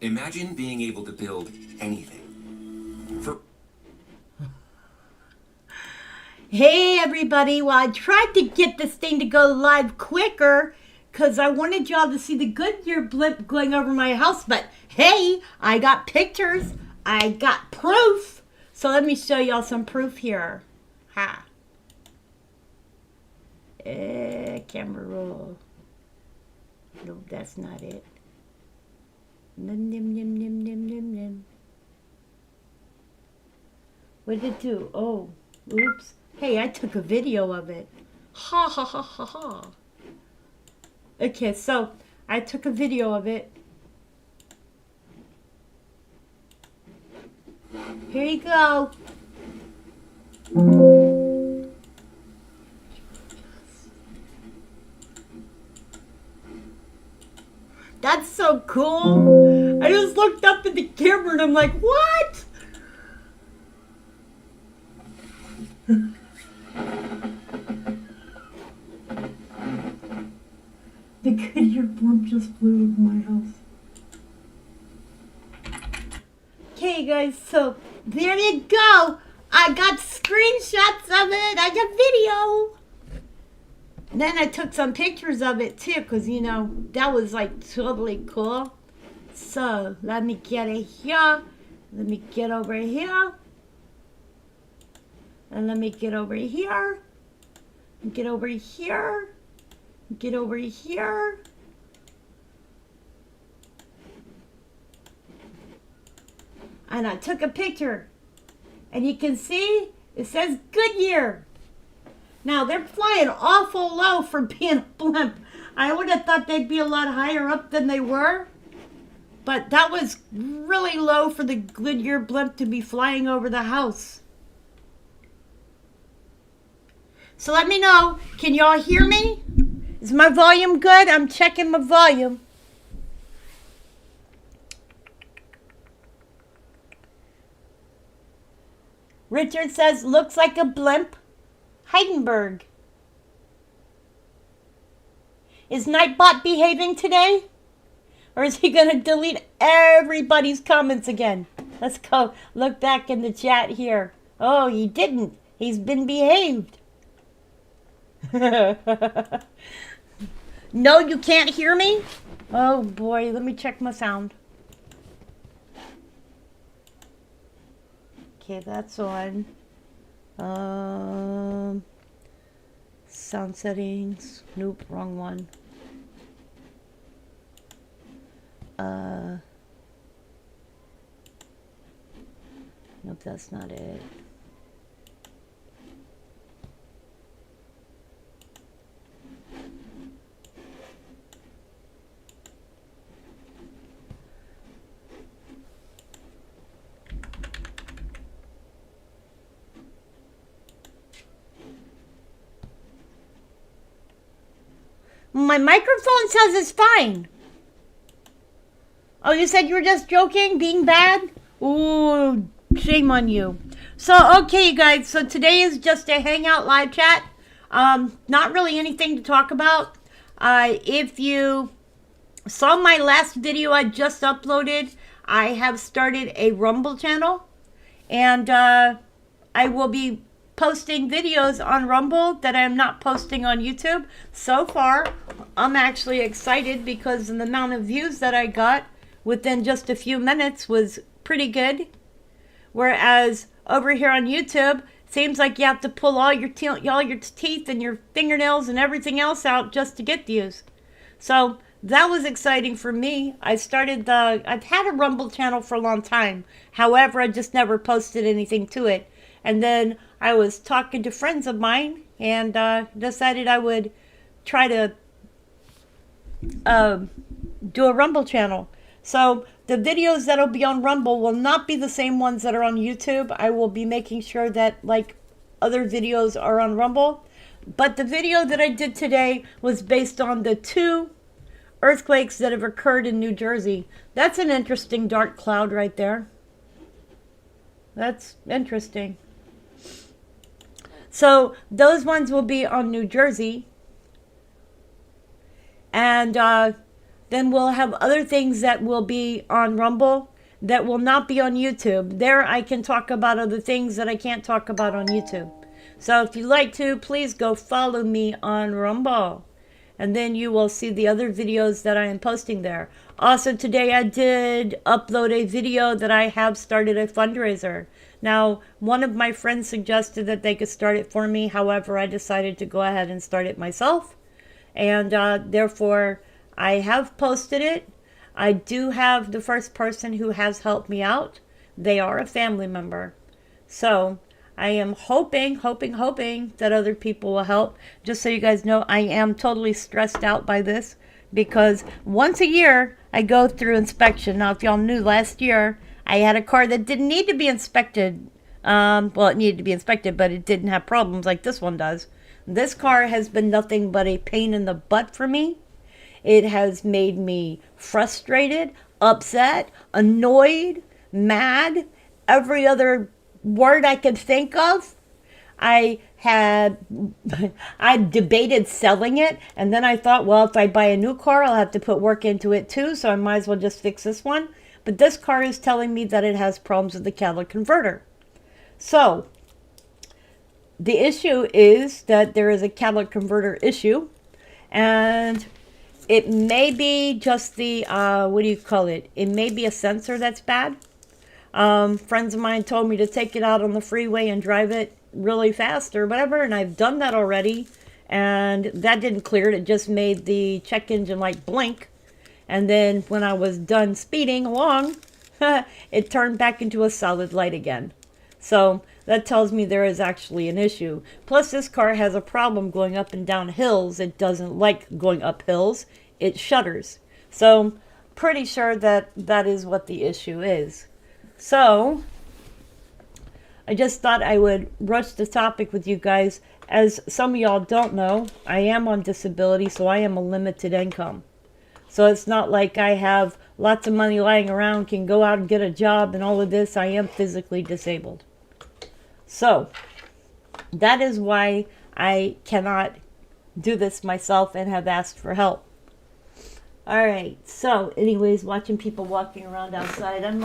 Imagine being able to build anything. Hey everybody, well I tried to get this thing to go live quicker because I wanted y'all to see the Goodyear blimp going over my house, but hey, I got pictures, I got proof, so let me show y'all some proof here. Ha. Camera roll. No, that's not it. Nim, nim, nim, nim, nim, nim, nim. What did it do? Oh, oops. Hey, I took a video of it. Ha ha ha ha ha. Okay, so I took a video of it. Here you go. That's so cool. I just looked up at the camera and I'm like, what? The Goodyear blimp just flew over my house. Okay, guys, so there you go. I got screenshots of it. I got video. Then I took some pictures of it too, because, you know, that was like totally cool. So let me get it here. Let me get over here. And let me get over here. Get over here. Get over here. And I took a picture. And you can see it says Goodyear. Now they're flying awful low for being a blimp. I would have thought they'd be a lot higher up than they were. But that was really low for the Goodyear blimp to be flying over the house. So let me know, can y'all hear me? Is my volume good? I'm checking my volume. Richard says, looks like a blimp. Heidenberg. Is Nightbot behaving today? Or is he going to delete everybody's comments again? Let's go look back in the chat here. Oh, he didn't. He's been behaved. No, you can't hear me? Oh boy, let me check my sound. Okay, that's on. Sound settings. Nope, wrong one. Nope, that's not it. My microphone says it's fine. Oh, you said you were just joking, being bad? Ooh, shame on you. So, okay, you guys. So today is just a hangout live chat. Not really anything to talk about. If you saw my last video I just uploaded, I have started a Rumble channel. And I will be posting videos on Rumble that I'm not posting on YouTube. So far, I'm actually excited because the amount of views that I got within just a few minutes was pretty good. Whereas over here on YouTube, seems like you have to pull all your teeth and your fingernails and everything else out just to get views. So that was exciting for me. I've had a Rumble channel for a long time. However, I just never posted anything to it. And then I was talking to friends of mine and decided I would try to do a Rumble channel. So the videos that'll be on Rumble will not be the same ones that are on YouTube. I will be making sure that like other videos are on Rumble. But the video that I did today was based on the 2 earthquakes that have occurred in New Jersey. That's an interesting dark cloud right there. That's interesting. So those ones will be on New Jersey. And then we'll have other things that will be on Rumble that will not be on YouTube. There I can talk about other things that I can't talk about on YouTube. So if you'd like to, please go follow me on Rumble. And then you will see the other videos that I am posting there. Also today I did upload a video that I have started a fundraiser. Now, one of my friends suggested that they could start it for me. However, I decided to go ahead and start it myself. And therefore, I have posted it. I do have the first person who has helped me out. They are a family member. So I am hoping that other people will help. Just so you guys know, I am totally stressed out by this because once a year I go through inspection. Now, if y'all knew, last year I had a car that didn't need to be inspected. Well, it needed to be inspected, but it didn't have problems like this one does. This car has been nothing but a pain in the butt for me. It has made me frustrated, upset, annoyed, mad, every other word I could think of. I debated selling it, and then I thought, well, if I buy a new car, I'll have to put work into it too, so I might as well just fix this one. But this car is telling me that it has problems with the catalytic converter. So the issue is that there is a catalytic converter issue, and it may be just the, what do you call it? It may be a sensor that's bad. Friends of mine told me to take it out on the freeway and drive it really fast or whatever, and I've done that already, and that didn't clear it. It just made the check engine light blink, and then when I was done speeding along, it turned back into a solid light again. So that tells me there is actually an issue. Plus, this car has a problem going up and down hills. It doesn't like going up hills. It shudders. So pretty sure that that is what the issue is. So I just thought I would rush the topic with you guys. As some of y'all don't know, I am on disability, so I am a limited income. So it's not like I have lots of money lying around, can go out and get a job and all of this. I am physically disabled. So that is why I cannot do this myself and have asked for help. All right. So anyways, watching people walking around outside, I'm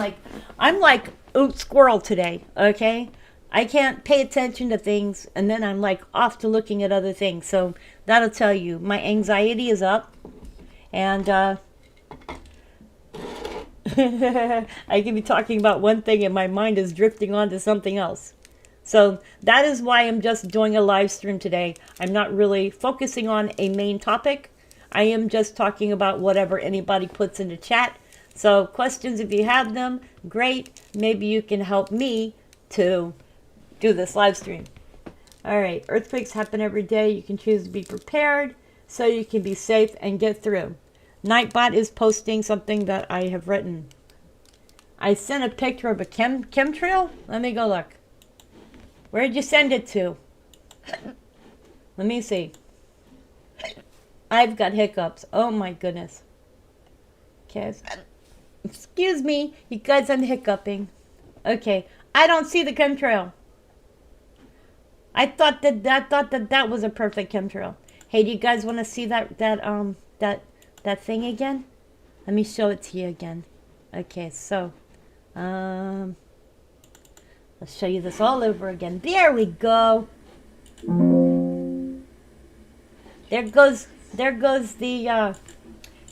like oot squirrel today. Okay. I can't pay attention to things, and then I'm like off to looking at other things. So that'll tell you my anxiety is up, and I can be talking about one thing and my mind is drifting on to something else. So that is why I'm just doing a live stream today. I'm not really focusing on a main topic. I am just talking about whatever anybody puts in the chat. So questions, if you have them, great. Maybe you can help me to do this live stream. All right, earthquakes happen every day. You can choose to be prepared so you can be safe and get through. Nightbot is posting something that I have written. I sent a picture of a chemtrail. Let me go look. Where'd you send it to? Let me see. I've got hiccups. Oh my goodness. Okay. Excuse me. You guys, I'm hiccuping. Okay. I don't see the chemtrail. I thought that was a perfect chemtrail. Hey, do you guys want to see that thing again? Let me show it to you again. Okay, so let's show you this all over again. There we go. There goes the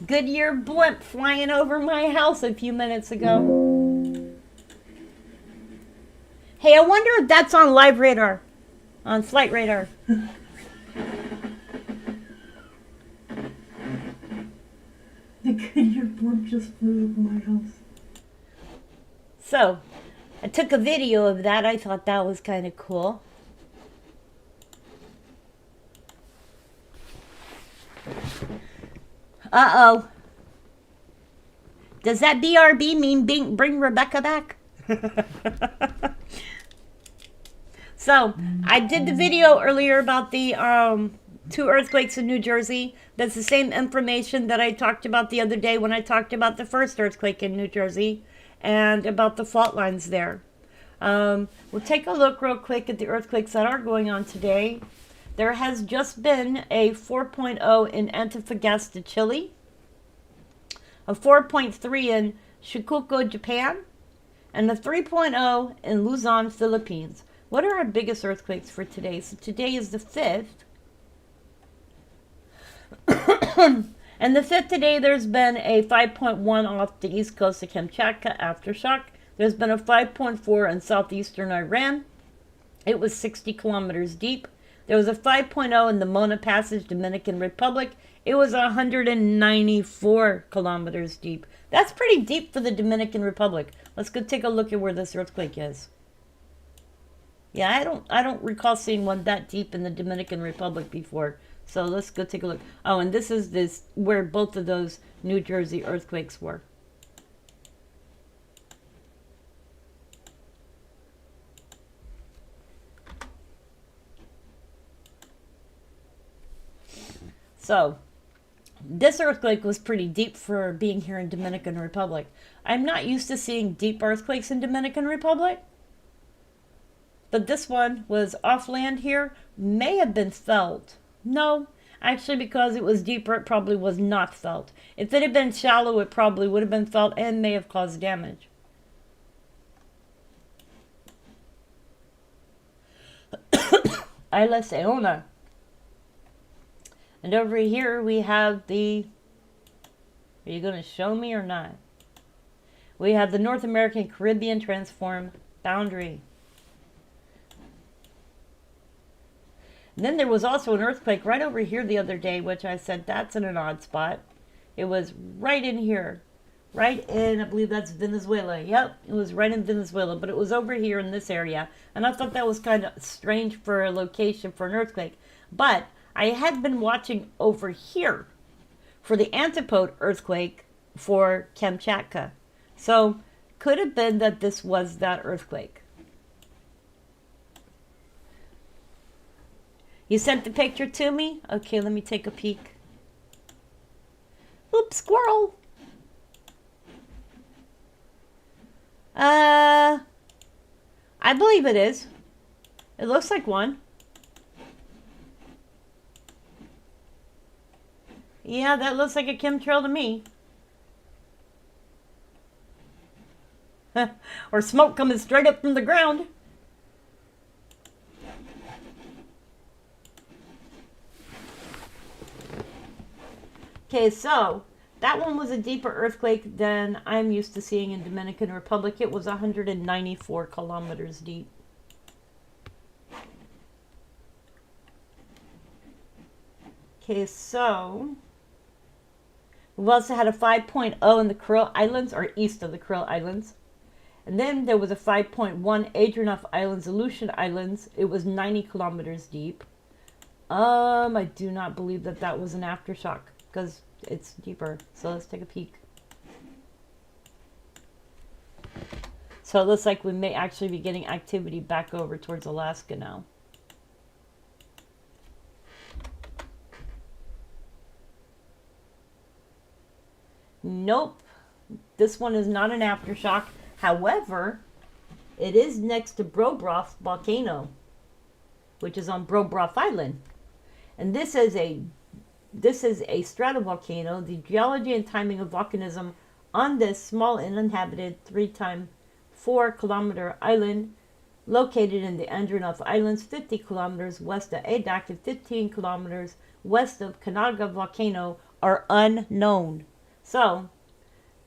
Goodyear blimp flying over my house a few minutes ago. Hey, I wonder if that's on live radar, on flight radar. The Goodyear blimp just flew over my house. So, I took a video of that. I thought that was kind of cool. Uh-oh. Does that BRB mean bring Rebecca back? So, I did the video earlier about the 2 earthquakes in New Jersey. That's the same information that I talked about the other day when I talked about the first earthquake in New Jersey and about the fault lines there. We'll take a look real quick at the earthquakes that are going on today. There has just been a 4.0 in Antofagasta, Chile. a 4.3 in Shikoku, Japan, and a 3.0 in Luzon, Philippines. What are our biggest earthquakes for today? So today is the 5th. And the 5th today, there's been a 5.1 off the east coast of Kamchatka, aftershock. There's been a 5.4 in southeastern Iran. It was 60 kilometers deep. There was a 5.0 in the Mona Passage, Dominican Republic. It was 194 kilometers deep. That's pretty deep for the Dominican Republic. Let's go take a look at where this earthquake is. Yeah, I don't recall seeing one that deep in the Dominican Republic before. So let's go take a look. Oh, and this is where both of those New Jersey earthquakes were. So, this earthquake was pretty deep for being here in Dominican Republic. I'm not used to seeing deep earthquakes in Dominican Republic. But this one was off land here. May have been felt. No, actually because it was deeper, it probably was not felt. If it had been shallow, it probably would have been felt and may have caused damage. Isla Seona. And over here we have the, are you going to show me or not? We have the North American Caribbean Transform Boundary. And then there was also an earthquake right over here the other day, which I said that's in an odd spot. It was right in here. Right in, I believe that's Venezuela. Yep, it was right in Venezuela, but it was over here in this area. And I thought that was kind of strange for a location for an earthquake. But I had been watching over here for the antipode earthquake for Kamchatka. So, could have been that this was that earthquake. You sent the picture to me? Okay, let me take a peek. Oops, squirrel. I believe it is. It looks like one. Yeah, that looks like a chemtrail to me. Or smoke coming straight up from the ground. Okay, so that one was a deeper earthquake than I'm used to seeing in Dominican Republic. It was 194 kilometers deep. Okay, so we've also had a 5.0 in the Kuril Islands, or east of the Kuril Islands. And then there was a 5.1 Adrianoff Islands, Aleutian Islands. It was 90 kilometers deep. I do not believe that that was an aftershock because it's deeper. So let's take a peek. So it looks like we may actually be getting activity back over towards Alaska now. Nope. This one is not an aftershock. However, it is next to Brobroff volcano, which is on Brobroff Island. And this is a stratovolcano. The geology and timing of volcanism on this small uninhabited 3x4 kilometer island located in the Adrianoff Islands, 50 kilometers west of Adak and 15 kilometers west of Kanaga volcano are unknown. So,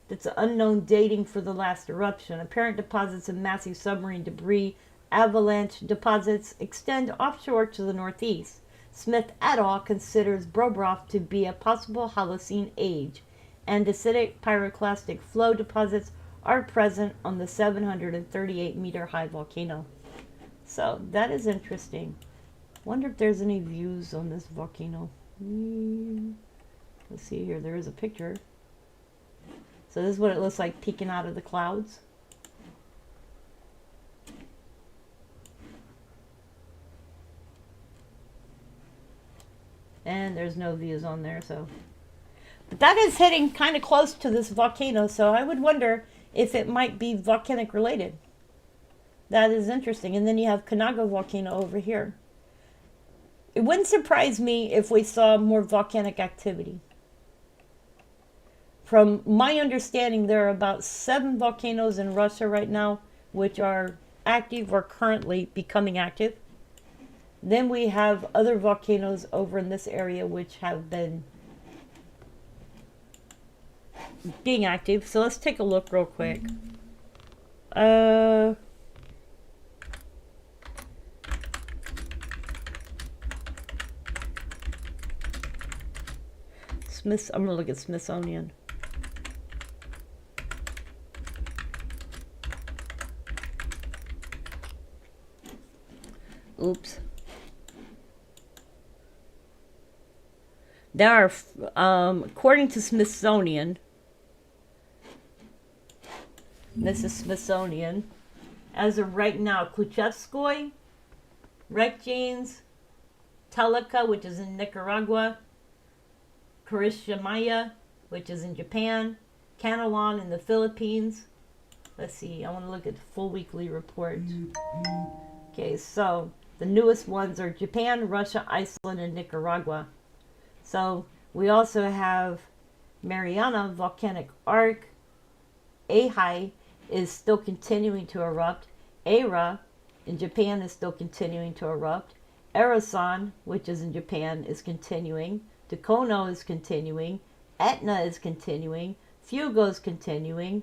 it's an unknown dating for the last eruption. Apparent deposits of massive submarine debris, avalanche deposits extend offshore to the northeast. Smith et al. Considers Brobroff to be a possible Holocene age. Andesitic pyroclastic flow deposits are present on the 738-meter high volcano. So, that is interesting. Wonder if there's any views on this volcano. Let's see here. There is a picture. So this is what it looks like peeking out of the clouds. And there's no views on there, so. But that is hitting kind of close to this volcano, so I would wonder if it might be volcanic related. That is interesting. And then you have Kanaga volcano over here. It wouldn't surprise me if we saw more volcanic activity. from my understanding, there are about 7 volcanoes in Russia right now, which are active or currently becoming active. Then we have other volcanoes over in this area which have been being active. So let's take a look real quick. I'm gonna look at Smithsonian. Oops. There are, according to Smithsonian, this is Smithsonian, as of right now, Kluchevskoy, Rekjins, Telika, which is in Nicaragua, Kurishimaya, which is in Japan, Canalon in the Philippines. Let's see, I want to look at the full weekly report. Okay, so the newest ones are Japan, Russia, Iceland, and Nicaragua. So we also have Mariana Volcanic Arc. Ehai is still continuing to erupt. Eira in Japan is still continuing to erupt. Erasan, which is in Japan, is continuing. Tukono is continuing. Etna is continuing. Fugo is continuing.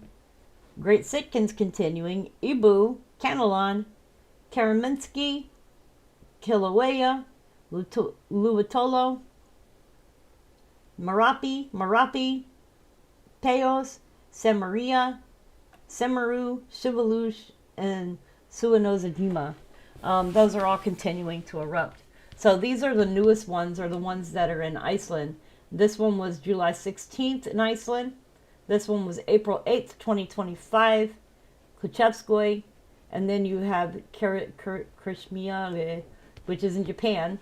Great Sitkin's continuing. Ibu, Canalon, Karaminsky, Kilauea, Luitolo, Marapi, Payos, Samaria, Semaru, Shivalush, and Suwanozadima. Those are all continuing to erupt. So these are the newest ones, or the ones that are in Iceland. This one was July 16th in Iceland. This one was April 8th, 2025, Kluchevskoy. And then you have Krishmia, which is in Japan.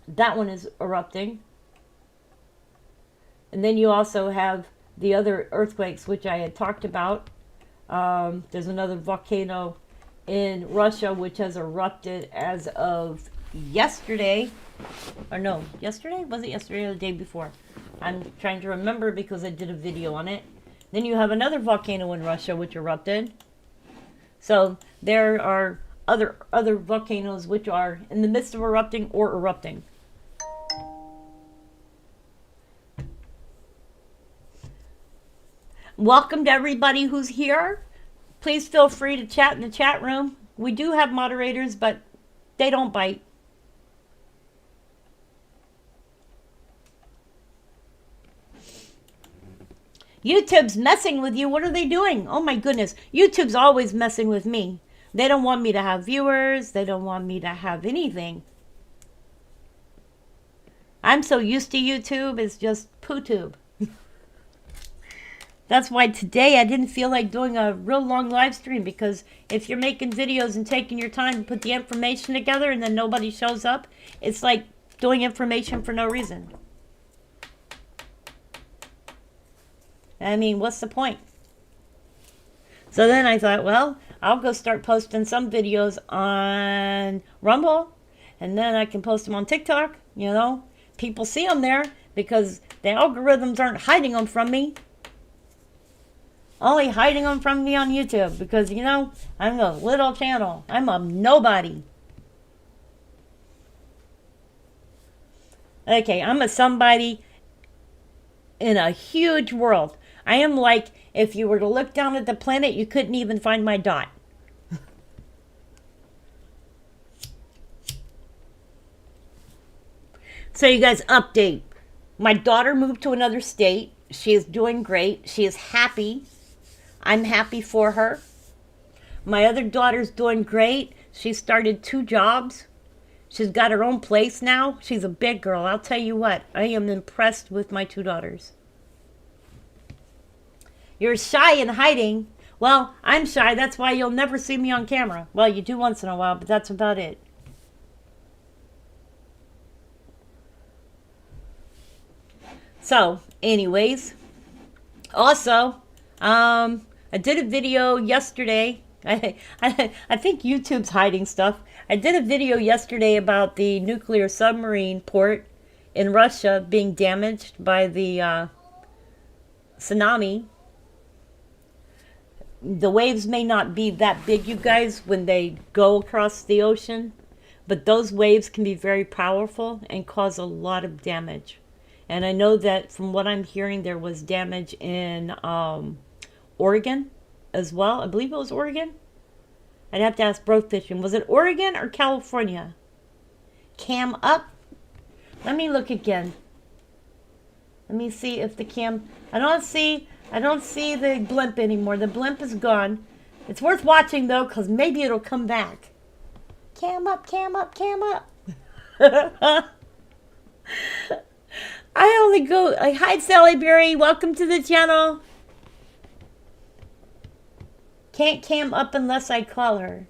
That one is erupting. And then you also have the other earthquakes, which I had talked about. There's another volcano in Russia, which has erupted as of yesterday. Or no, yesterday? Was it yesterday or the day before? I'm trying to remember because I did a video on it. Then you have another volcano in Russia which erupted. So there are other volcanoes which are in the midst of erupting or erupting. Welcome to everybody who's here. Please feel free to chat in the chat room. We do have moderators, but they don't bite. YouTube's messing with you. What are they doing? Oh my goodness. YouTube's always messing with me. They don't want me to have viewers. They don't want me to have anything. I'm so used to YouTube. It's just PooTube. That's why today I didn't feel like doing a real long live stream, because if you're making videos and taking your time to put the information together and then nobody shows up, it's like doing information for no reason. I mean, what's the point? So then I thought, well, I'll go start posting some videos on Rumble, and then I can post them on TikTok. You know, people see them there because the algorithms aren't hiding them from me. Only hiding them from me on YouTube because, you know, I'm a little channel. I'm a nobody. Okay, I'm a somebody in a huge world. I am like, if you were to look down at the planet, you couldn't even find my dot. So you guys, update. My daughter moved to another state. She is doing great. She is happy. I'm happy for her. My other daughter's doing great. She started 2 jobs. She's got her own place now. She's a big girl. I'll tell you what, I am impressed with my 2 daughters. You're shy and hiding. Well, I'm shy. That's why you'll never see me on camera. Well, you do once in a while, but that's about it. So, anyways, also, I did a video yesterday. I think YouTube's hiding stuff. I did a video yesterday about the nuclear submarine port in Russia being damaged by the tsunami. The waves may not be that big, you guys, when they go across the ocean, but those waves can be very powerful and cause a lot of damage. And I know that from what I'm hearing, there was damage in Oregon as well. I believe it was Oregon. I'd have to ask Bro Fishing. Was it Oregon or California? Cam up. Let me look again. Let me see if the cam... I don't see the blimp anymore. The blimp is gone. It's worth watching, though, because maybe it'll come back. Cam up, cam up, cam up. I only go... Hi, Sally Berry. Welcome to the channel. Can't cam up unless I call her.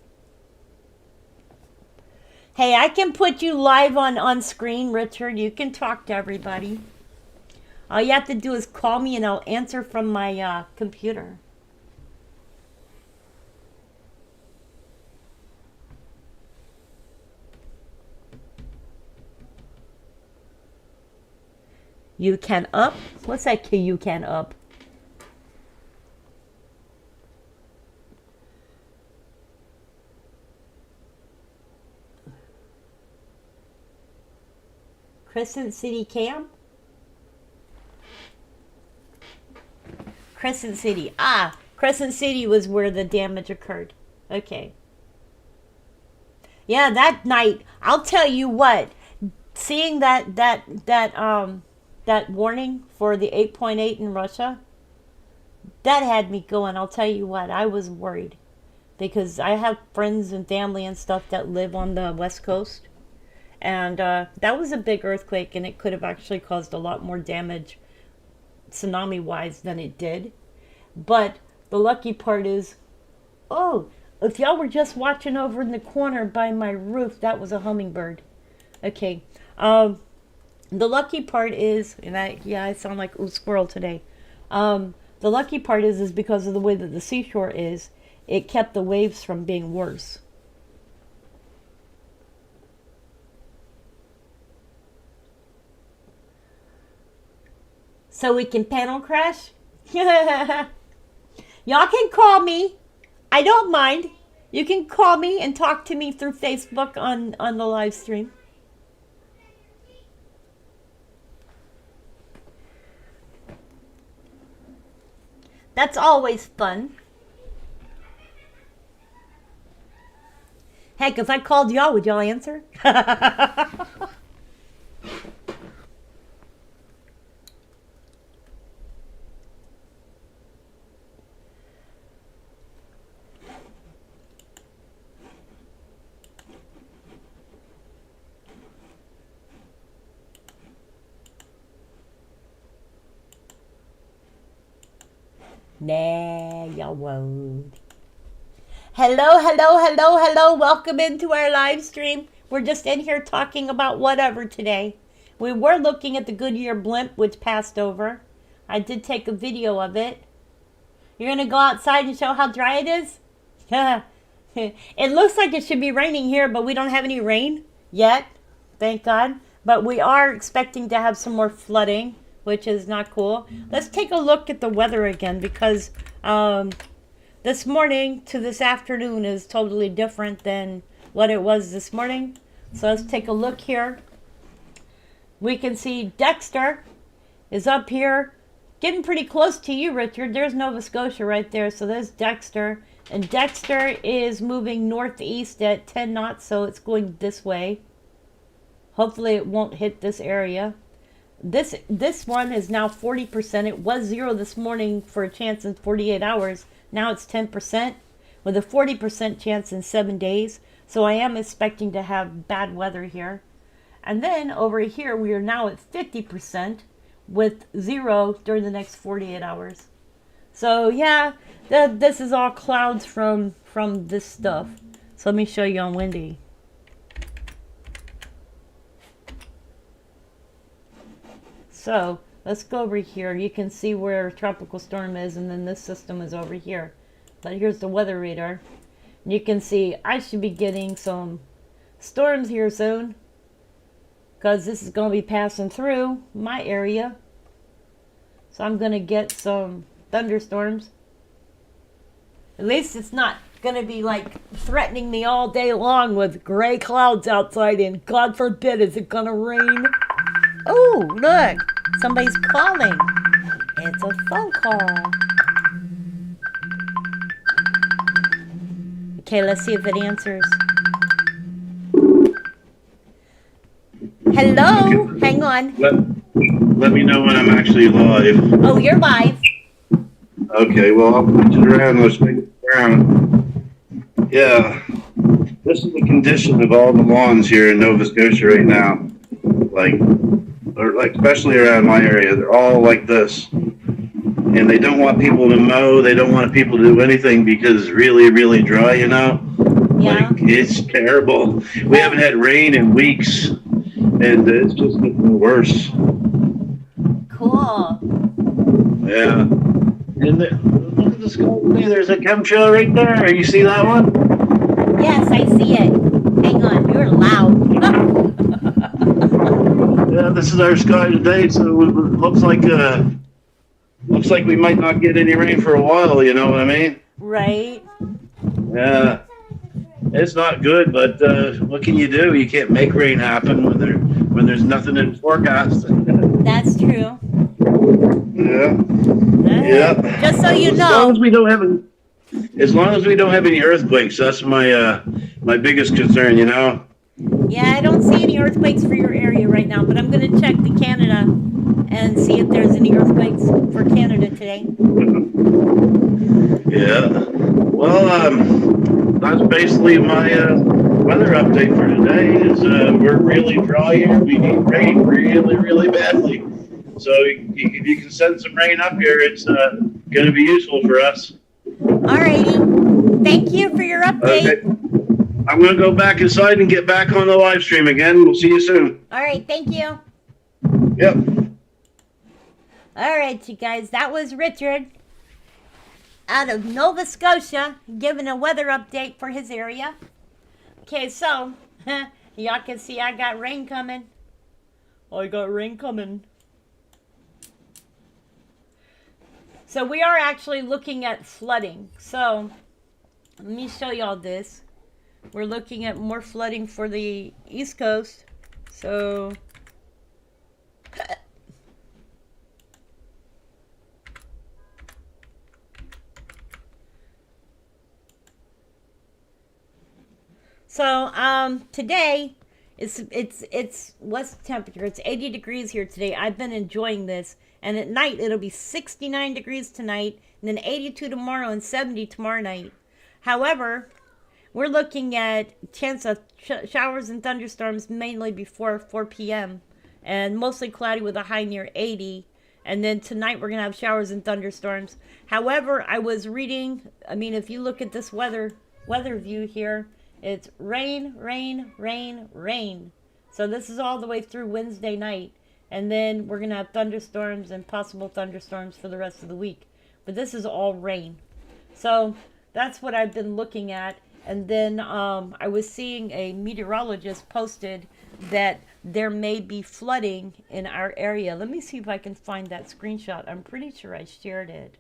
Hey, I can put you live on screen, Richard. You can talk to everybody. All you have to do is call me and I'll answer from my computer. You can up? What's that you can up? Crescent City Cam? Crescent City. Ah, Crescent City was where the damage occurred. Okay. Yeah, that night, I'll tell you what, seeing that warning for the 8.8 in Russia, that had me going. I'll tell you what, I was worried because I have friends and family and stuff that live on the West Coast. And that was a big earthquake, and it could have actually caused a lot more damage tsunami-wise than it did. But the lucky part is, oh, if y'all were just watching over in the corner by my roof, that was a hummingbird. Okay. The lucky part is, and I sound like a squirrel today. The lucky part is because of the way that the seashore is, it kept the waves from being worse. So we can panel crash? Y'all can call me. I don't mind. You can call me and talk to me through Facebook on the live stream. That's always fun. Heck, if I called y'all, would y'all answer? Nah, y'all won't. Hello. Welcome into our live stream. We're just in here talking about whatever today. We were looking at the Goodyear blimp, which passed over. I did take a video of it. You're going to go outside and show how dry it is? It looks like it should be raining here, but we don't have any rain yet. Thank God. But we are expecting to have some more flooding, which is not cool. Let's take a look at the weather again, because this morning to this afternoon is totally different than what it was this morning. So let's take a look here. We can see Dexter is up here, getting pretty close to you, Richard. There's Nova Scotia right there. So there's Dexter. And Dexter is moving northeast at 10 knots, so it's going this way. Hopefully it won't hit this area. This one is now 40%. It was 0 this morning for a chance in 48 hours. Now it's 10% with a 40% chance in 7 days. So I am expecting to have bad weather here. And then over here we are now at 50% with 0 during the next 48 hours. So yeah, this is all clouds from this stuff. So let me show you on windy. So let's go over here. You can see where tropical storm is, and then this system is over here. But here's the weather radar. You can see I should be getting some storms here soon, because this is going to be passing through my area. So I'm going to get some thunderstorms. At least it's not going to be like threatening me all day long with gray clouds outside, and God forbid, is it going to rain? Oh, look, somebody's calling. It's a phone call. Okay, let's see if it answers. Hello? Okay. Hang on. Let me know when I'm actually live. Oh, you're live. Okay, well, I'll put it around. Let's make it around. Yeah, this is the condition of all the lawns here in Nova Scotia right now. Like especially around my area, they're all like this. And they don't want people to mow. They don't want people to do anything because it's really, really dry, you know? Yeah. Like, it's terrible. We haven't had rain in weeks, and it's just getting worse. Cool. Yeah. And look at the sky. There's a chemtrail right there. You see that one? Yes, I see it. Hang on, you're loud. Yeah, this is our sky today, so it looks like we might not get any rain for a while. You know what I mean? Right. Yeah. It's not good, but what can you do? You can't make rain happen when there's nothing in forecast. That's true. Yeah. Yeah. Just so you As long as know. we don't have any earthquakes, that's my biggest concern, you know. Yeah, I don't see any earthquakes for your area right now, but I'm going to check the Canada and see if there's any earthquakes for Canada today. Yeah. Well, that's basically my weather update for today. Is we're really dry here. We need rain really, really badly. So if you can send some rain up here, it's going to be useful for us. Alrighty. Thank you for your update. Okay. I'm going to go back inside and get back on the live stream again. We'll see you soon. Alright, thank you. Yep. Alright, you guys, that was Richard out of Nova Scotia giving a weather update for his area. Okay, so, y'all can see I got rain coming. I got rain coming. So we are actually looking at flooding. So, let me show y'all this. We're looking at more flooding for the East Coast. So, today it's what's the temperature? It's 80 degrees here today. I've been enjoying this, and at night it'll be 69 degrees tonight, and then 82 tomorrow and 70 tomorrow night. However, we're looking at chance of showers and thunderstorms mainly before 4 p.m. and mostly cloudy with a high near 80. And then tonight we're going to have showers and thunderstorms. However, I was reading, if you look at this weather view here, it's rain, rain, rain, rain. So this is all the way through Wednesday night. And then we're going to have thunderstorms and possible thunderstorms for the rest of the week. But this is all rain. So that's what I've been looking at. And then I was seeing a meteorologist posted that there may be flooding in our area. Let me see if I can find that screenshot. I'm pretty sure I shared it.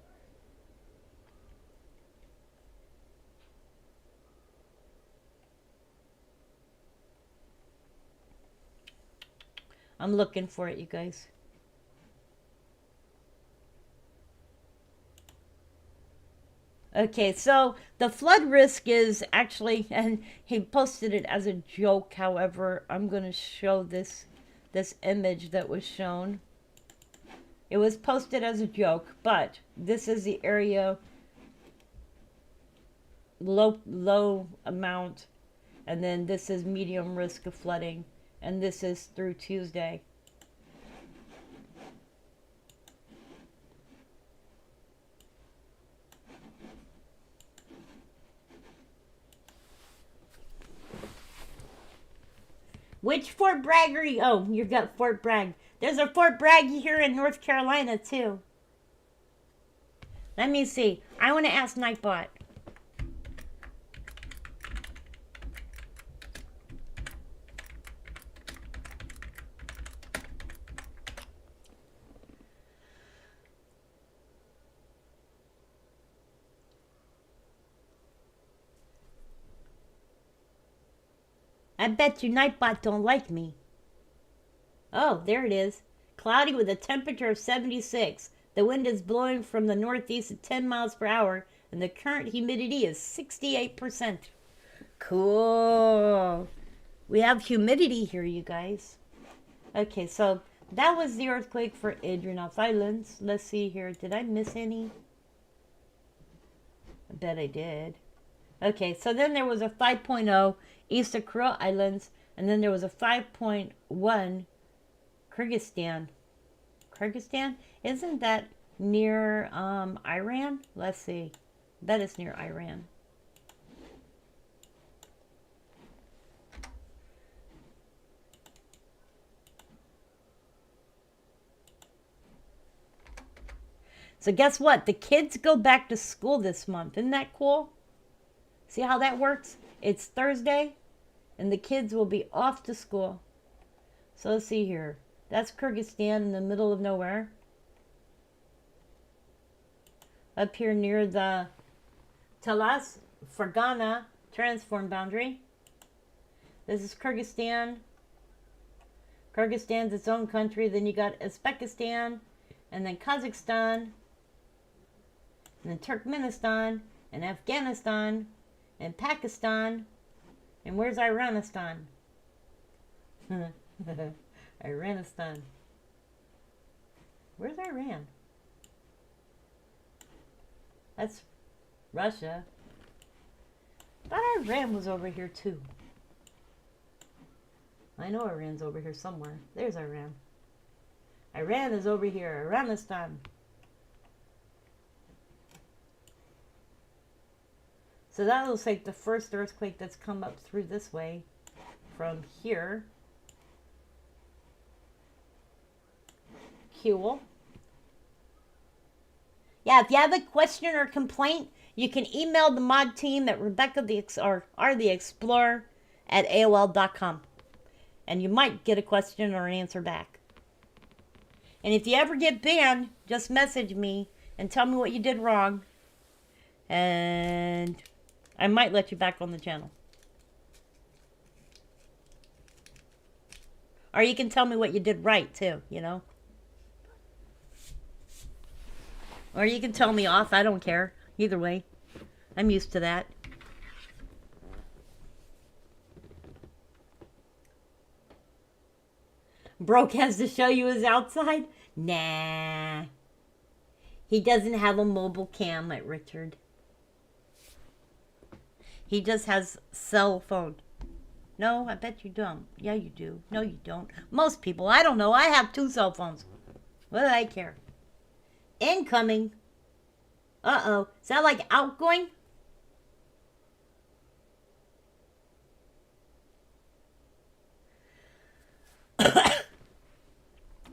I'm looking for it, you guys. Okay, so the flood risk is actually, and he posted it as a joke. However, I'm going to show this image that was shown. It was posted as a joke, but this is the area low amount, and then this is medium risk of flooding, and this is through Tuesday. Which Fort Bragg are you? Oh, you've got Fort Bragg. There's a Fort Bragg here in North Carolina, too. Let me see. I want to ask Nightbot. I bet you Nightbot don't like me. Oh, there it is. Cloudy with a temperature of 76. The wind is blowing from the northeast at 10 miles per hour, and the current humidity is 68%. Cool. We have humidity here, you guys. Okay, so that was the earthquake for Adrianoff Islands. Let's see here. Did I miss any? I bet I did. Okay, so then there was a 5.0 east of Kuril Islands, and then there was a 5.1 Kyrgyzstan. Kyrgyzstan? Isn't that near Iran? Let's see. I bet it's near Iran. So guess what? The kids go back to school this month. Isn't that cool? See how that works? It's Thursday, and the kids will be off to school. So let's see here. That's Kyrgyzstan in the middle of nowhere. Up here near the Talas Fergana transform boundary. This is Kyrgyzstan. Kyrgyzstan's its own country. Then you got Uzbekistan, and then Kazakhstan, and then Turkmenistan, and Afghanistan, and Pakistan, and where's Iranistan? Iranistan. Where's Iran? That's Russia. I thought Iran was over here too. I know Iran's over here somewhere. There's Iran. Iran is over here. Iranistan. So that looks like the first earthquake that's come up through this way from here. Cool. Yeah, if you have a question or complaint, you can email the mod team at RebeccaTheExplorer@AOL.com. And you might get a question or an answer back. And if you ever get banned, just message me and tell me what you did wrong. And I might let you back on the channel. Or you can tell me what you did right, too, you know. Or you can tell me off. I don't care. Either way. I'm used to that. Broke has to show you his outside? Nah. He doesn't have a mobile cam like Richard. He just has cell phone. No, I bet you don't. Yeah, you do. No, you don't. Most people. I don't know. I have 2 cell phones. What do I care? Incoming. Uh-oh. Is that like outgoing?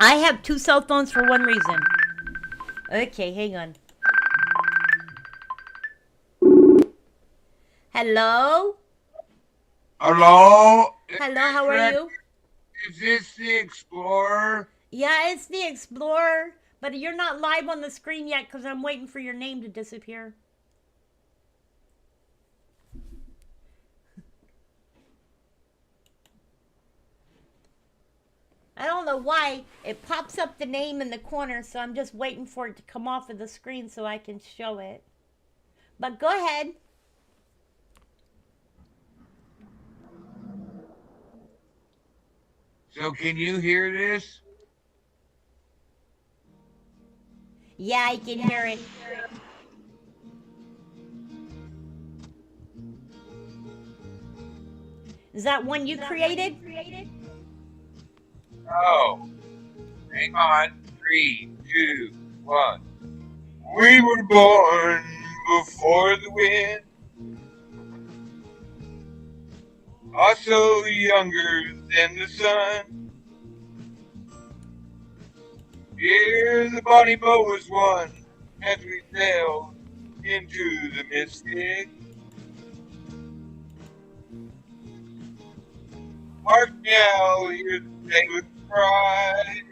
I have 2 cell phones for one reason. Okay, hang on. Hello? Hello? Hello, how are you? Is this the Explorer? Yeah, it's the Explorer. But you're not live on the screen yet because I'm waiting for your name to disappear. I don't know why. It pops up the name in the corner, so I'm just waiting for it to come off of the screen so I can show it. But go ahead. So can you hear this? Yeah, I can hear it. Is that one you created? Oh. Hang on. 3, 2, 1. We were born before the wind. Also younger than the sun. Here the bonnie boat was won as we sailed into the mystic. Hark now, hear the day with pride.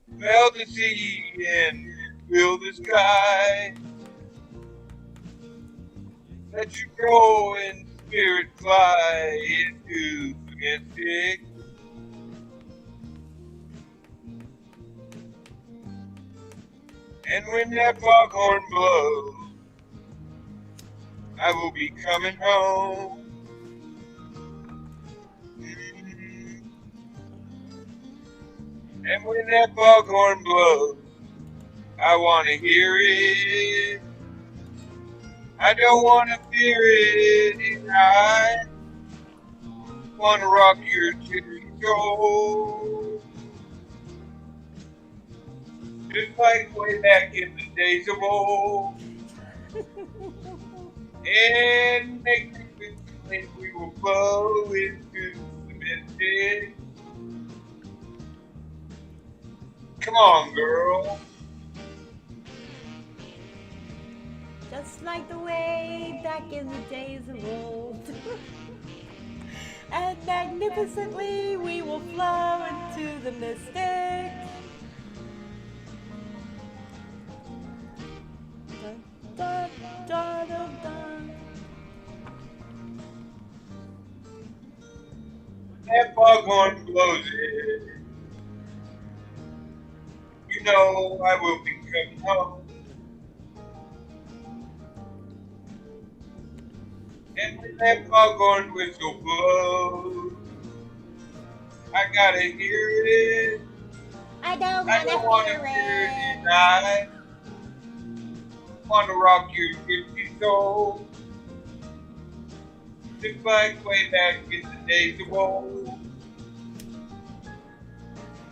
Melt the sea and fill the sky. Let you grow and spirit fly into the mystic. And when that foghorn blows, I will be coming home. And when that foghorn blows, I want to hear it. I don't want to fear it, and I want to rock your gypsy soul. Just like way back in the days of old. And make me think we will flow into the mystic. Come on, girl. Just like the way back in the days of old. And magnificently we will flow into the mystic. Dun, dun, dun, dun, dun. That foghorn blows it. You know I will be coming home. And when that foghorn whistle blows, I gotta hear it. I don't I don't want to hear it, and I want to rock your gypsy soul. Just like way back in the days of old.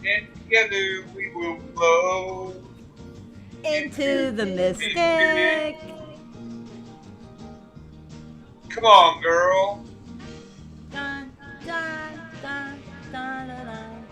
And together we will flow into the mystic. Come on, girl. Dun, dun, dun, dun, dun, dun.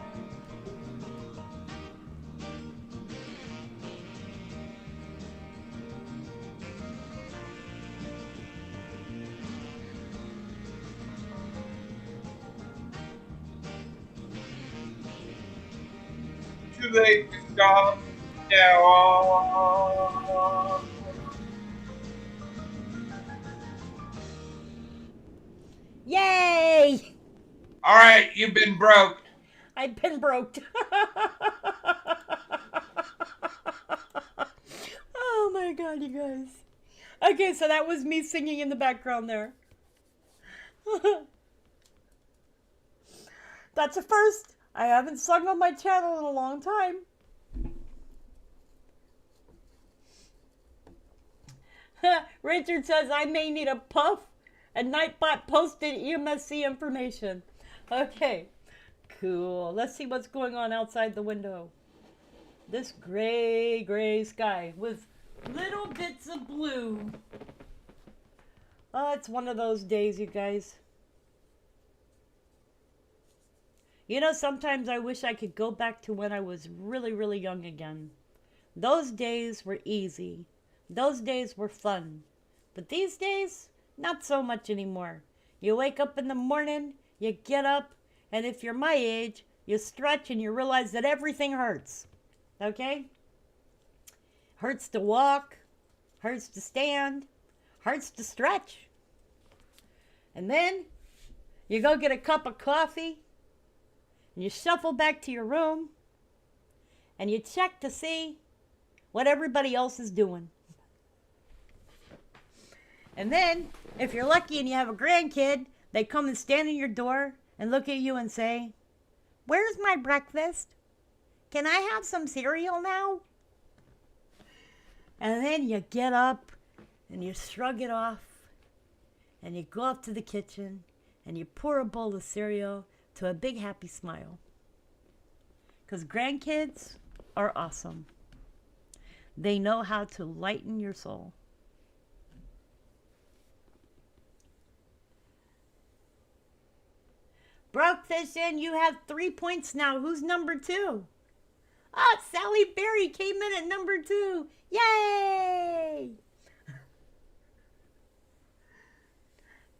Too late to stop now on. Yay! All right, you've been broke. I've been broke. Oh my god, you guys. Okay, so that was me singing in the background there. That's a first. I haven't sung on my channel in a long time. Richard says I may need a puff and Nightbot posted EMSC information. Okay, cool. Let's see what's going on outside the window. This gray sky with little bits of blue. Oh, it's one of those days, you guys. You know, sometimes I wish I could go back to when I was really, really young again. Those days were easy. Those days were fun. But these days, not so much anymore. You wake up in the morning, you get up, and if you're my age, you stretch and you realize that everything hurts. Okay? Hurts to walk, hurts to stand, hurts to stretch. And then you go get a cup of coffee, and you shuffle back to your room, and you check to see what everybody else is doing. And then, if you're lucky and you have a grandkid, they come and stand in your door and look at you and say, "Where's my breakfast? Can I have some cereal now?" And then you get up and you shrug it off and you go up to the kitchen and you pour a bowl of cereal to a big happy smile. Because grandkids are awesome. They know how to lighten your soul. Broke Fishing, you have 3 points now. Who's number 2? Ah, Sally Berry came in at number 2. Yay!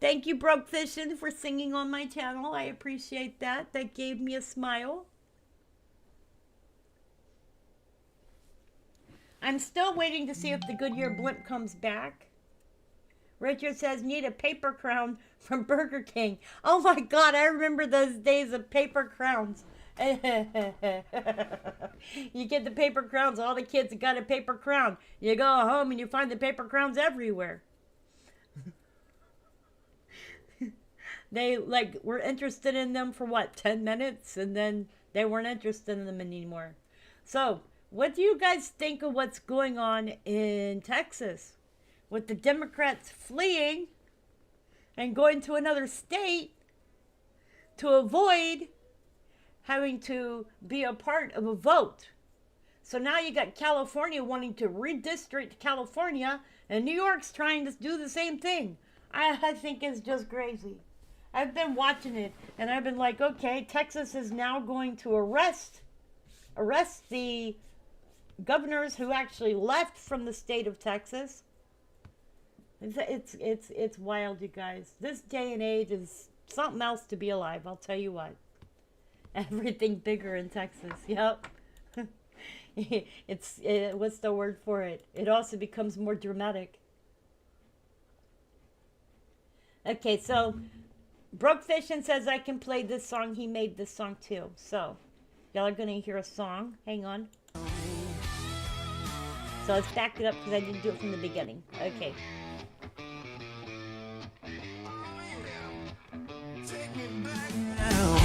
Thank you, Broke Fishing, for singing on my channel. I appreciate that. That gave me a smile. I'm still waiting to see if the Goodyear blimp comes back. Richard says, need a paper crown from Burger King. Oh my God, I remember those days of paper crowns. You get the paper crowns, all the kids got a paper crown. You go home and you find the paper crowns everywhere. They like were interested in them for what, 10 minutes, and then they weren't interested in them anymore. So, what do you guys think of what's going on in Texas with the Democrats fleeing and going to another state to avoid having to be a part of a vote? So now you got California wanting to redistrict California, and New York's trying to do the same thing. I think it's just crazy. I've been watching it, and I've been like, okay, Texas is now going to arrest the governors who actually left from the state of Texas. It's wild, you guys. This day and age is something else to be alive, I'll tell you what. Everything bigger in Texas, yep. What's the word for it? It also becomes more dramatic. Okay, so Broke Fishin says I can play this song. He made this song too. So, y'all are going to hear a song. Hang on. So let's back it up because I didn't do it from the beginning. Okay. Take me back now.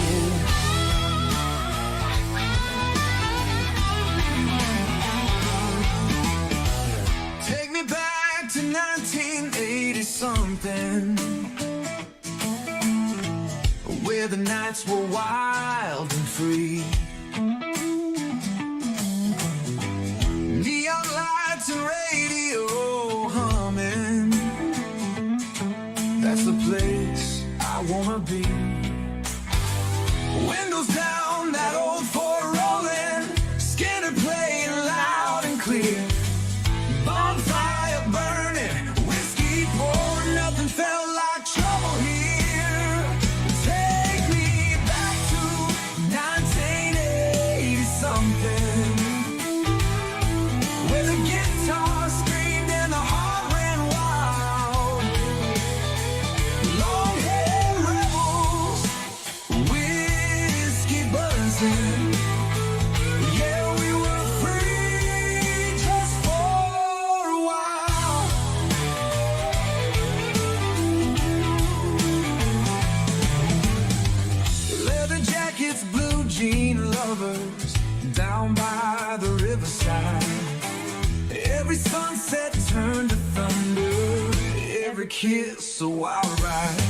Take me back to 1980 something, where the nights were wild and free. Neon lights and radio humming. That's the place I wanna be. Windows down, that old Ford rolling, Skinner playing loud and clear. Bonfire burning, whiskey pouring, nothing felt like trouble here. Take me back to 1980 something, where the guitar screamed and the heart ran wild. Long-haired rebels, whiskey buzzing. Yeah, we were free just for a while. Leather jackets, blue jean lovers, down by the riverside. Every sunset turned to thunder, every kiss a wild ride.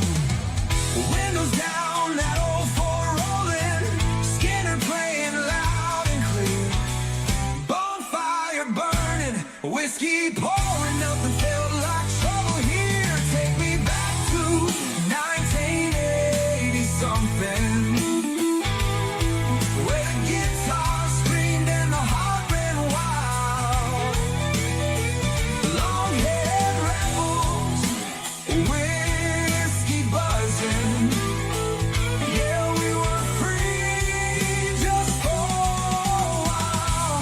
Windows down, that old Ford rolling, Skinner playing loud and clear. Bonfire burning, whiskey pouring, nothing felt like trouble here. Take me back to 1980 something, where the guitar screamed and the heart ran wild. Long-haired rebels, whiskey buzzing. Yeah, we were free just for a while.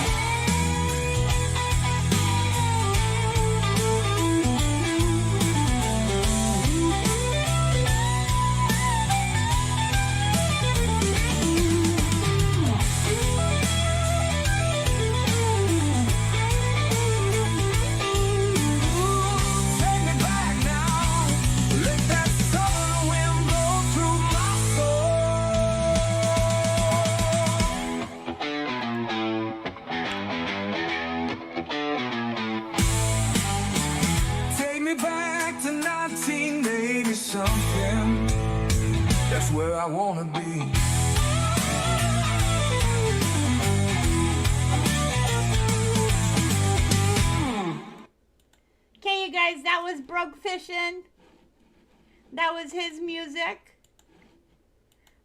Take me back now. Let that southern wind blow through my soul. Take me back to 1980 something. That's where I wanna be. Okay, you guys, that was Broke Fishin'. That was his music.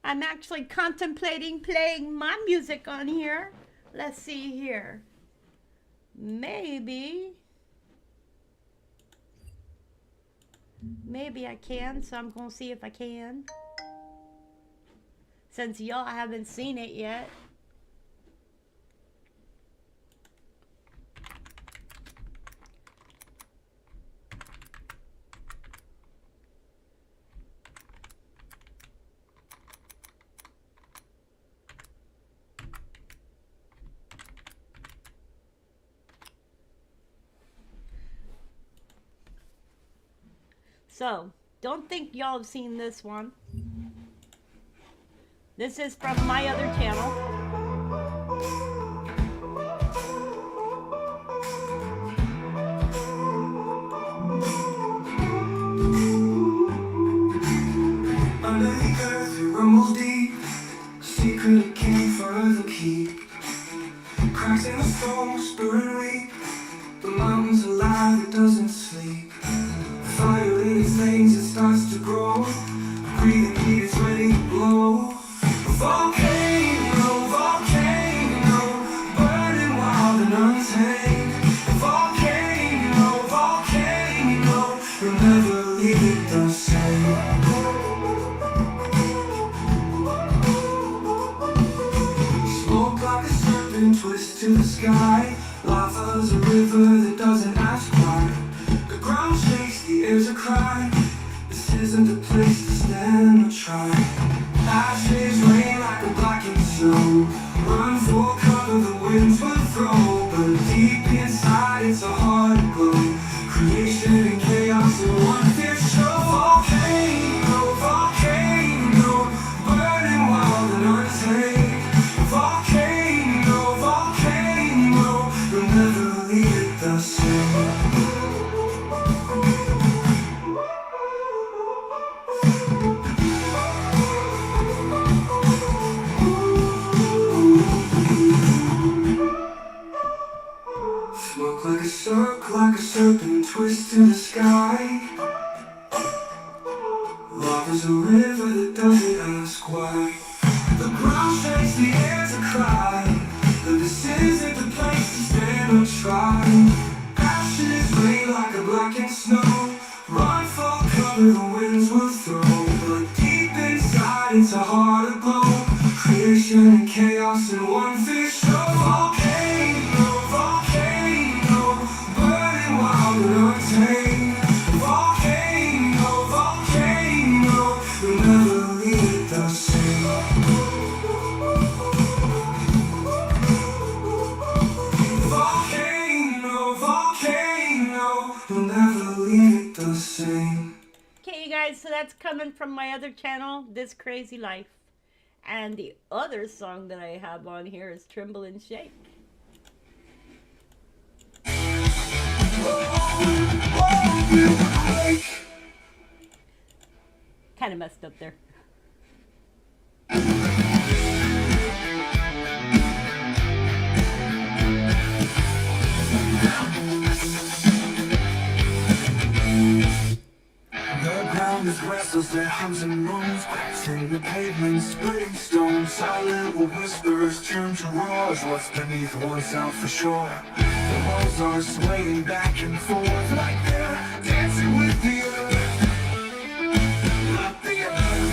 I'm actually contemplating playing my music on here. Let's see here. Maybe I can, so I'm going to see if I can. Since y'all haven't seen it yet. So, don't think y'all have seen this one. This is from my other channel. Under the earth, we rumble deep. Secret can't forever keep. Cracks in the stone, whispering weak. The mountain's alive, it doesn't sleep. Fire in its veins, it starts to grow. Breathing heat is ready to blow. Volcano, volcano, burning wild and untamed. Volcano, volcano, you'll never leave it the same. Smoke like a serpent, twist to the sky. Lava's a river that doesn't ask why. The ground shakes, the air's a cry. This isn't a place to stand or try. Ashes rain like a blackened snow. Run for cover, the winds will throw. But deep inside it's a hard glow. Creation and chaos in one fierce show. Volcano, volcano, burning wild and untamed. Volcano, volcano, you'll never leave it the same. Smoke like a circle, like a serpent, twist to the sky. Lava's a river that doesn't ask why. The ground shakes, the air's a cry. But this isn't the place to stand or try. Ashes rain like a blackened snow. Run for cover, the winds will throw. But deep inside it's a heart aglow. Creation and chaos in one fierce show. Volcano, volcano, burning wild and untamed. Volcano, volcano, you'll never leave it the same. Volcano, volcano, you'll never leave it the same. Okay, you guys, so that's coming from my other channel, This Crazy Life. And the other song that I have on here is Tremble and Shake. Kind of messed up there. The ground is restless, it hums and moans. Cracks in the pavement, splitting stones. Silent whispers turn to roars. What's beneath wants out for sure. The walls are swaying back and forth like they're dancing with the earth. Not the earth.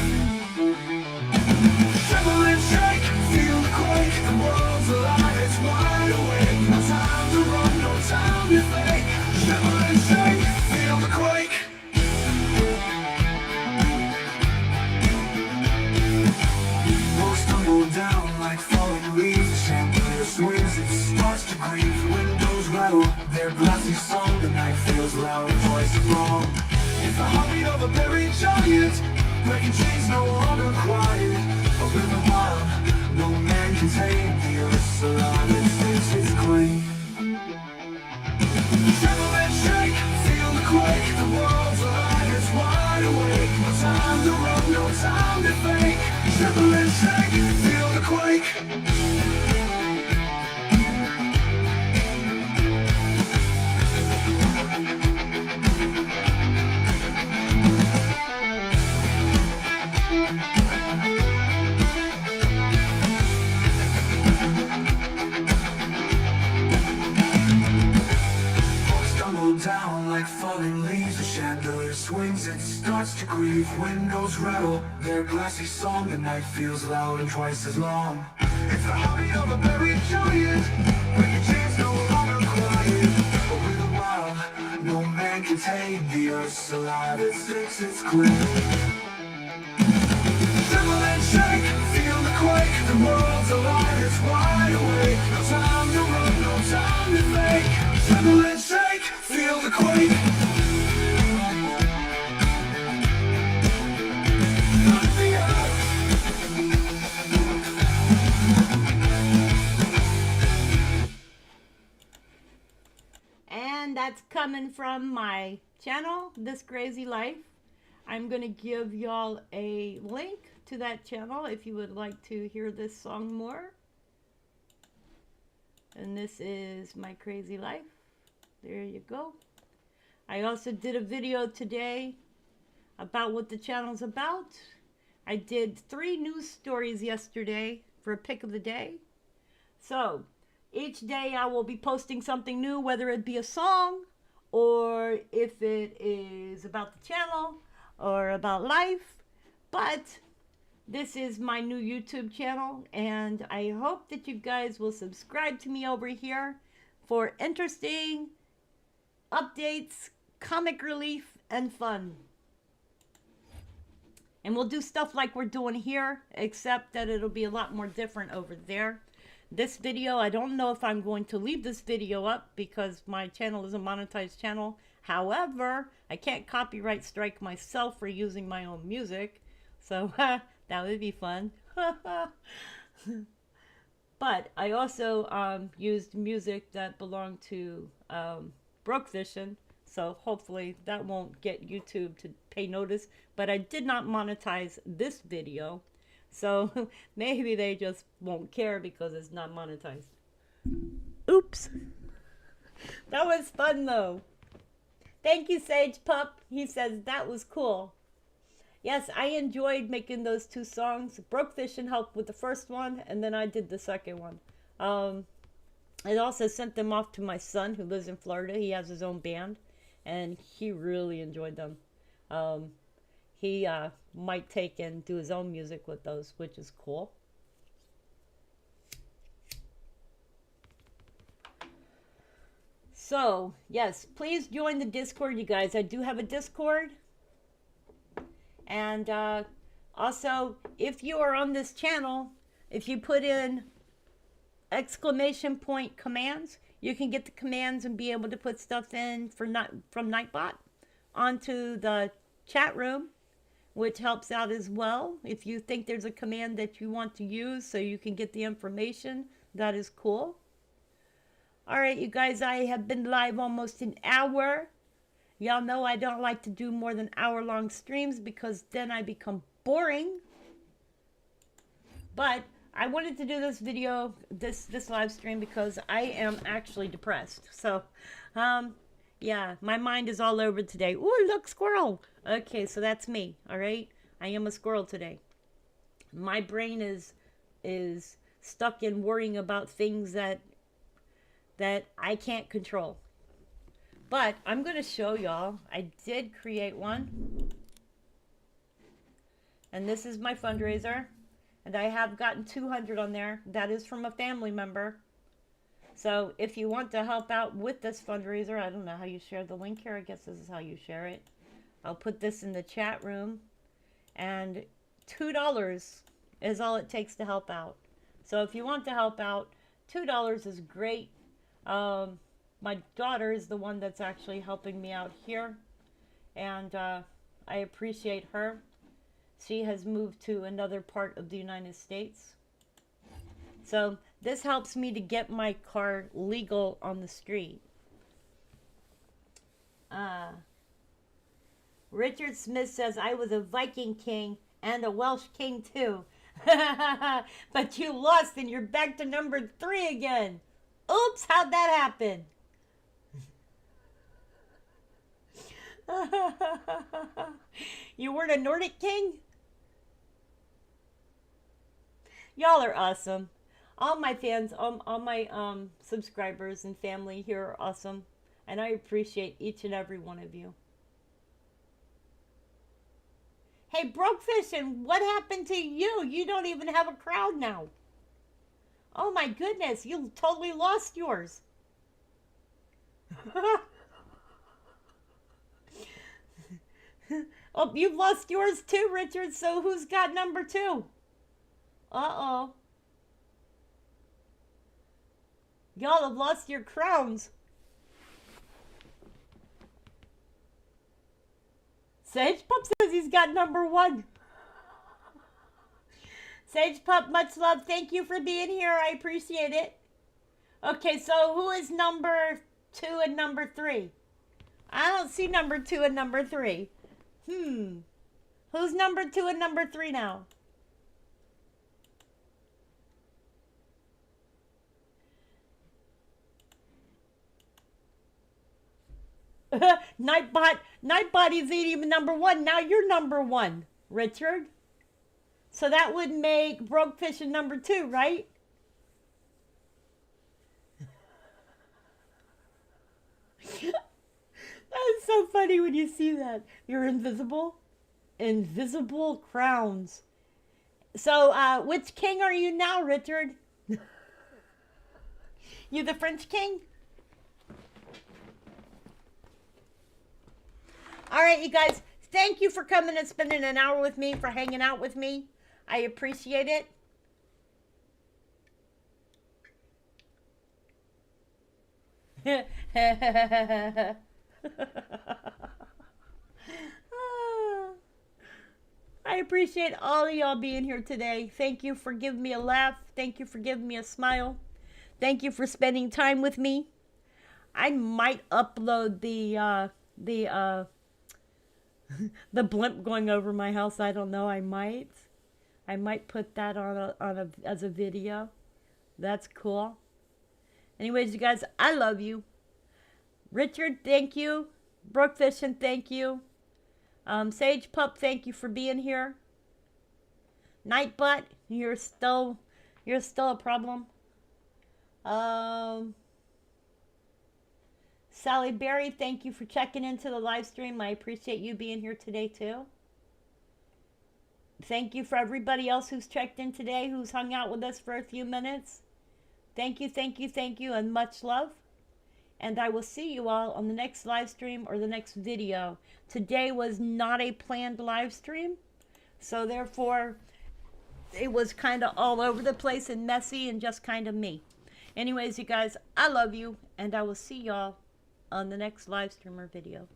Tremble and shake, feel the quake. The world's alive, it's wide awake. No time to run, no time to fake. Tremble and shake, feel the quake. Tumble down like falling leaves. The chandelier swings, it starts to grieve. Windows rattle, their glassy song. The night feels loud, voice wrong. It's the heartbeat of a buried giant, breaking chains no longer quiet. Open the wild, no man can tame. The earth's alive, it stakes its claim. Tremble and shake, feel the quake. The world's alive, it's wide awake. No time to run, no time to fake. Tremble and shake, feel the quake. Stumble down like falling leaves. The chandelier swings, it starts to grieve. Windows rattle, their glassy song. The night feels loud and twice as long. It's the heartbeat of a buried giant, breaking chains no longer quiet. But with a wild, no man can tame. The earth's alive, it stakes its claim. Tremble and shake, feel the quake. The world's alive, it's wide awake. No time to run, no time to fake. Tremble and shake, feel the quake. coming from my channel, This Crazy Life. I'm going to give y'all a link to that channel if you would like to hear this song more. And this is my crazy life. There you go. I also did a video today about what the channel's about. I did 3 news stories yesterday for a pick of the day. So each day I will be posting something new, whether it be a song or if it is about the channel or about life. But this is my new YouTube channel, and I hope that you guys will subscribe to me over here for interesting updates, comic relief, and fun. And we'll do stuff like we're doing here, except that it'll be a lot more different over there. This video, I don't know if I'm going to leave this video up because my channel is a monetized channel. However, I can't copyright strike myself for using my own music. So that would be fun. But I also used music that belonged to Broke Fishing. So hopefully that won't get YouTube to pay notice. But I did not monetize this video. So maybe they just won't care because it's not monetized. Oops. That was fun though. Thank you, Sage Pup. He says that was cool. Yes, I enjoyed making those 2 songs. Broke Fishing helped with the first one, and then I did the second one. I also sent them off to my son who lives in Florida. He has his own band, and he really enjoyed them. He might take and do his own music with those, which is cool. So, yes, please join the Discord, you guys. I do have a Discord. And also, if you are on this channel, if you put in exclamation point commands, you can get the commands and be able to put stuff in from Nightbot onto the chat room, which helps out as well. If you think there's a command that you want to use so you can get the information, that is cool. All right, you guys, I have been live almost an hour. Y'all know I don't like to do more than hour-long streams because then I become boring. But I wanted to do this video, this live stream, because I am actually depressed. So, yeah, my mind is all over today. Ooh, look, squirrel. Okay, so that's me, all right? I am a squirrel today. My brain is stuck in worrying about things that I can't control. But I'm going to show y'all. I did create one. And this is my fundraiser. And I have gotten 200 on there. That is from a family member. So if you want to help out with this fundraiser, I don't know how you share the link here. I guess this is how you share it. I'll put this in the chat room. And $2 is all it takes to help out. So if you want to help out, $2 is great. My daughter is the one that's actually helping me out here, and I appreciate her. She has moved to another part of the United States. So this helps me to get my car legal on the street. Richard Smith says, I was a Viking king and a Welsh king too. But you lost and you're back to number 3 again. Oops, how'd that happen? You weren't a Nordic king? Y'all are awesome. All my fans, all my subscribers and family here are awesome. And I appreciate each and every one of you. Hey, Broke Fishing, what happened to you? You don't even have a crowd now. Oh my goodness, you totally lost yours. Oh, you've lost yours too, Richard, so who's got number 2? Uh-oh. Y'all have lost your crowns. Sage Pup says he's got number 1. Sage Pup, much love. Thank you for being here. I appreciate it. Okay, so who is number 2 and number 3? I don't see number 2 and number 3. Who's number 2 and number 3 now? Nightbot is even number 1. Now you're number 1, Richard. So that would make Brokefish a number 2, right? That's so funny when you see that. You're invisible. Invisible crowns. So, which king are you now, Richard? You the French king? All right, you guys. Thank you for coming and spending an hour with me, for hanging out with me. I appreciate it. I appreciate all of y'all being here today. Thank you for giving me a laugh. Thank you for giving me a smile. Thank you for spending time with me. I might upload the blimp going over my house. I don't know. I might put that as a video. That's cool. Anyways, you guys, I love you. Richard, thank you. Brookfishing, thank you. Sage Pup, thank you for being here. Nightbutt, you're still a problem. Sally Berry, thank you for checking into the live stream. I appreciate you being here today too. Thank you for everybody else who's checked in today, who's hung out with us for a few minutes. Thank you, thank you, thank you, and much love. And I will see you all on the next live stream or the next video. Today was not a planned live stream, so therefore it was kind of all over the place and messy and just kind of me. Anyways, you guys, I love you, and I will see y'all on the next live stream or video.